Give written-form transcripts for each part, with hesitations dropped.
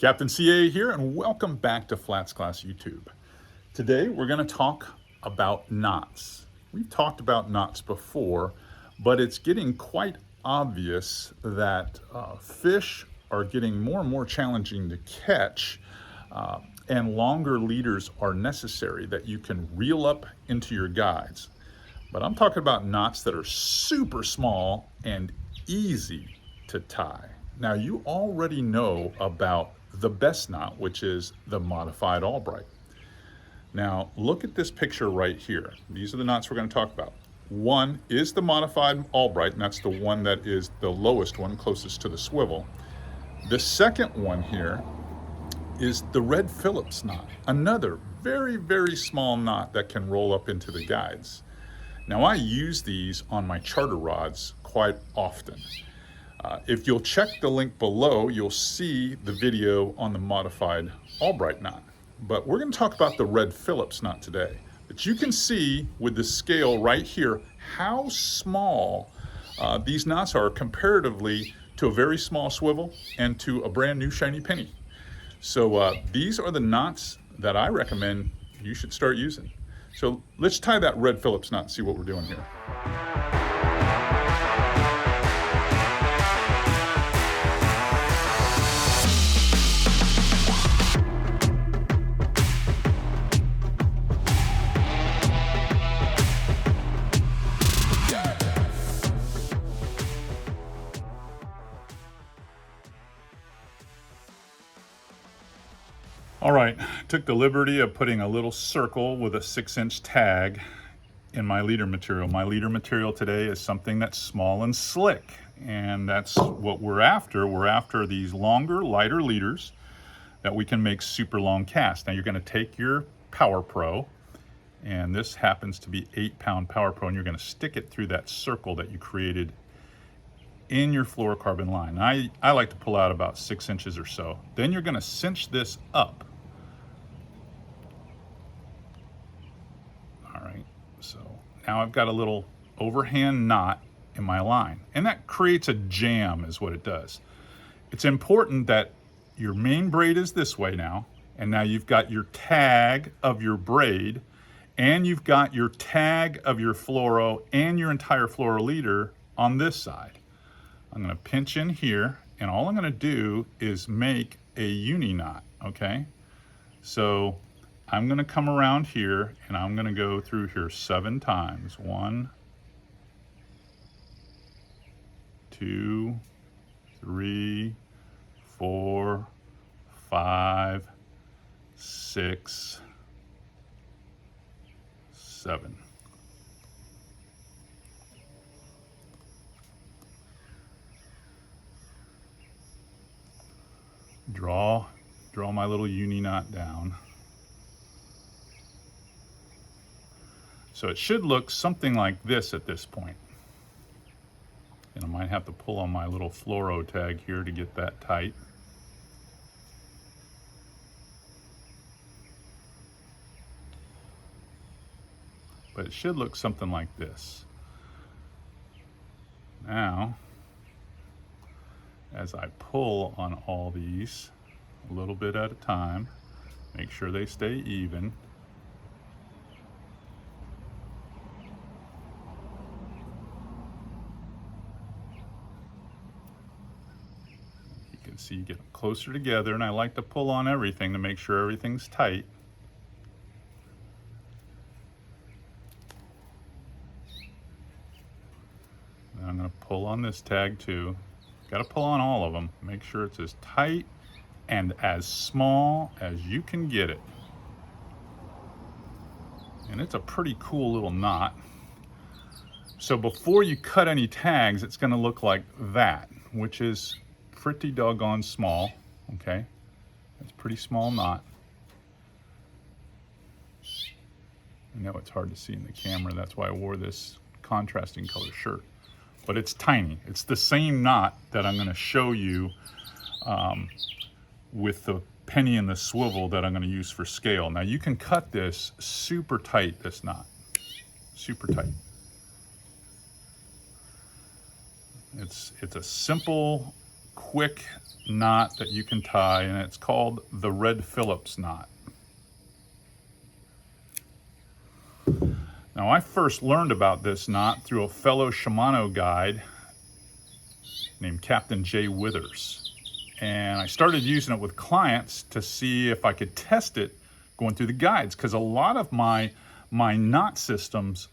Captain CA here, and welcome back to FlatsClass YouTube. Today we're going to talk about knots. We've talked about knots before, but it's getting quite obvious that fish are getting more and more challenging to catch, and longer leaders are necessary that you can reel up into your guides. But I'm talking about knots that are super small and easy to tie. Now, you already know about the best knot, which is the modified Albright. Now, look at this picture right here. These are the knots we're going to talk about. One is the modified Albright, and that's the one that is the lowest one, closest to the swivel. The second one here is the Red Phillips knot, another very, very small knot that can roll up into the guides. Now, I use these on my charter rods quite often. If you'll check the link below, you'll see the video on the modified Albright knot. But we're going to talk about the Red Phillips knot today. But you can see with the scale right here how small these knots are comparatively to a very small swivel and to a brand new shiny penny. So these are the knots that I recommend you should start using. So let's tie that Red Phillips knot and see what we're doing here. All right, took the liberty of putting a little circle with a 6-inch tag in my leader material. My leader material today is something that's small and slick, and that's what we're after. We're after these longer, lighter leaders that we can make super long casts. Now, you're going to take your Power Pro, and this happens to be 8-pound Power Pro, and you're going to stick it through that circle that you created in your fluorocarbon line. I like to pull out about 6 inches or so. Then you're going to cinch this up. So now I've got a little overhand knot in my line, and that creates a jam is what it does. It's important that your main braid is this way now, and now you've got your tag of your braid, and you've got your tag of your fluoro and your entire fluoro leader on this side. I'm going to pinch in here, and all I'm going to do is make a uni knot, okay? So I'm going to come around here, and I'm going to go through here 7 times. 1, 2, 3, 4, 5, 6, 7. Draw my little uni knot down. So it should look something like this at this point. And I might have to pull on my little fluoro tag here to get that tight. But it should look something like this. Now, as I pull on all these a little bit at a time, make sure they stay even. So you get them closer together, and I like to pull on everything to make sure everything's tight. And I'm going to pull on this tag too. Got to pull on all of them. Make sure it's as tight and as small as you can get it. And it's a pretty cool little knot. So before you cut any tags, it's going to look like that, which is pretty doggone small, okay? It's a pretty small knot. I know it's hard to see in the camera, that's why I wore this contrasting color shirt. But it's tiny. It's the same knot that I'm going to show you with the penny and the swivel that I'm going to use for scale. Now you can cut this super tight, this knot. Super tight. It's a simple, quick knot that you can tie, and it's called the Red Phillips knot. Now, I first learned about this knot through a fellow Shimano guide named Captain Jay Withers. And I started using it with clients to see if I could test it going through the guides, because a lot of my knot systems,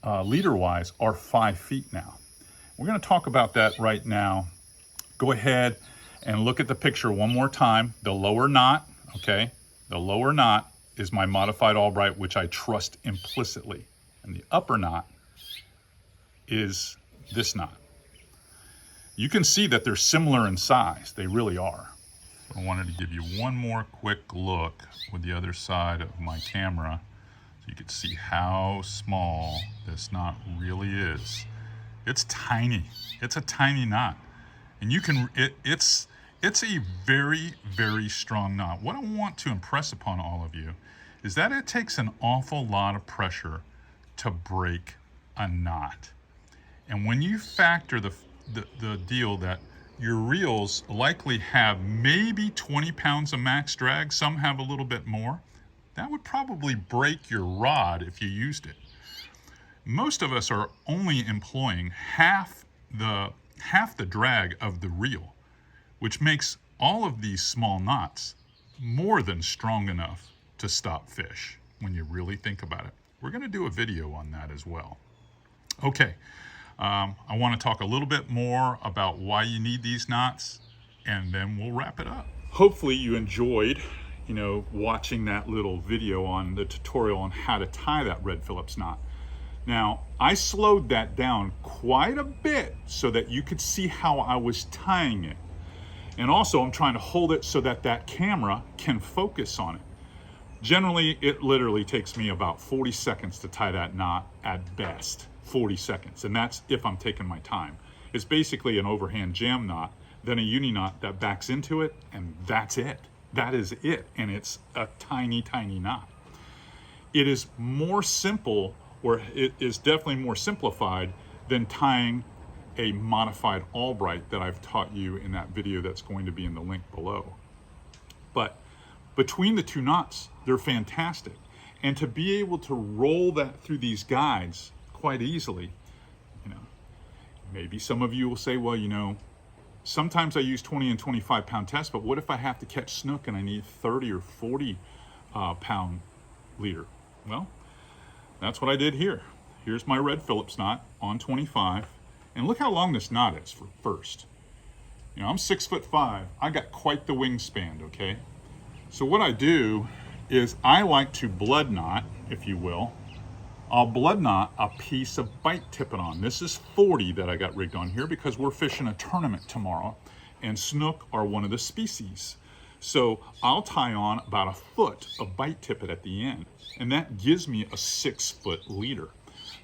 leader-wise, are 5 feet now. We're going to talk about that right now. Go ahead and look at the picture one more time. The lower knot, okay? The lower knot is my modified Albright, which I trust implicitly. And the upper knot is this knot. You can see that they're similar in size. They really are. I wanted to give you one more quick look with the other side of my camera so you could see how small this knot really is. It's tiny. It's a tiny knot. And you can, it's a very, very strong knot. What I want to impress upon all of you is that it takes an awful lot of pressure to break a knot. And when you factor the deal that your reels likely have maybe 20 pounds of max drag, some have a little bit more, that would probably break your rod if you used it. Most of us are only employing half the drag of the reel, which makes all of these small knots more than strong enough to stop fish when you really think about it. We're going to do a video on that as well. Okay, I want to talk a little bit more about why you need these knots, and then we'll wrap it up. Hopefully you enjoyed, watching that little video on the tutorial on how to tie that Red Phillips knot. Now, I slowed that down quite a bit so that you could see how I was tying it. And also, I'm trying to hold it so that that camera can focus on it. Generally, it literally takes me about 40 seconds to tie that knot at best. 40 seconds, and that's if I'm taking my time. It's basically an overhand jam knot, then a uni knot that backs into it, and that's it. That is it, and it's a tiny, tiny knot. It is more simple, or it is definitely more simplified than tying a modified Albright that I've taught you in that video that's going to be in the link below. But between the two knots, they're fantastic. And to be able to roll that through these guides quite easily, maybe some of you will say, well, sometimes I use 20 and 25 pound tests, but what if I have to catch snook and I need 30 or 40 pound leader? Well, that's what I did here. Here's my Red Phillips knot on 25. And look how long this knot is for first. I'm 6'5". I got quite the wingspan, okay? So what I do is I like to blood knot, if you will. I'll blood knot a piece of bite tippet on. This is 40 that I got rigged on here because we're fishing a tournament tomorrow, and snook are one of the species. So I'll tie on about a foot of bite tippet at the end, and that gives me a 6-foot leader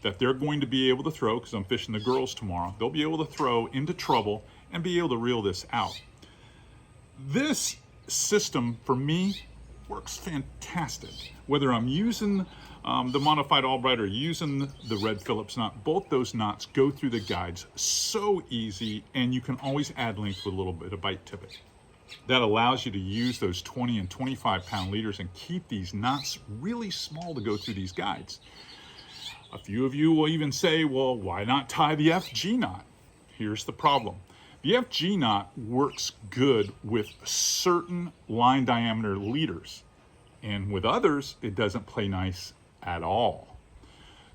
that they're going to be able to throw, because I'm fishing the girls tomorrow. They'll be able to throw into trouble and be able to reel this out. This system for me works fantastic. Whether I'm using the modified Albright or using the Red Phillips knot, both those knots go through the guides so easy, and you can always add length with a little bit of bite tippet. That allows you to use those 20 and 25 pound leaders and keep these knots really small to go through these guides. A few of you will even say, well, why not tie the FG knot? Here's the problem. The FG knot works good with certain line diameter leaders, and with others, it doesn't play nice at all.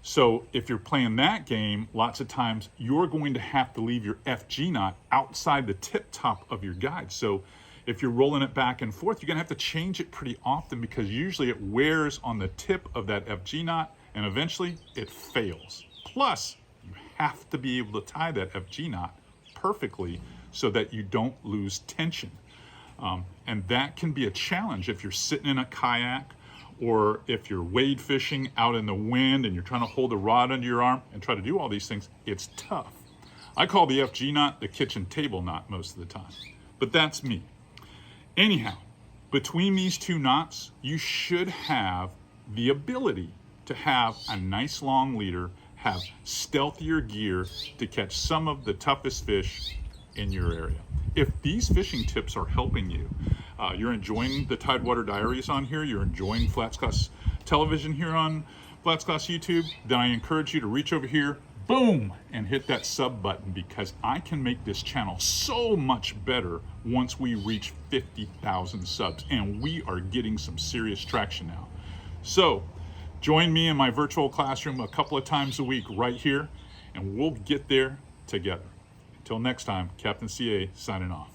So if you're playing that game, lots of times you're going to have to leave your FG knot outside the tip top of your guide. So if you're rolling it back and forth, you're gonna have to change it pretty often, because usually it wears on the tip of that FG knot and eventually it fails. Plus, you have to be able to tie that FG knot perfectly so that you don't lose tension. And that can be a challenge if you're sitting in a kayak, or if you're wade fishing out in the wind and you're trying to hold the rod under your arm and try to do all these things. It's tough. I call the FG knot the kitchen table knot most of the time, but that's me. Anyhow, between these two knots, you should have the ability to have a nice long leader, have stealthier gear to catch some of the toughest fish in your area. if these fishing tips are helping you, you're enjoying the Tidewater Diaries on here, you're enjoying FlatsClass television here on FlatsClass YouTube, then I encourage you to reach over here, boom, and hit that sub button, because I can make this channel so much better once we reach 50,000 subs, and we are getting some serious traction now. So join me in my virtual classroom a couple of times a week right here, and we'll get there together. Until next time, Captain CA signing off.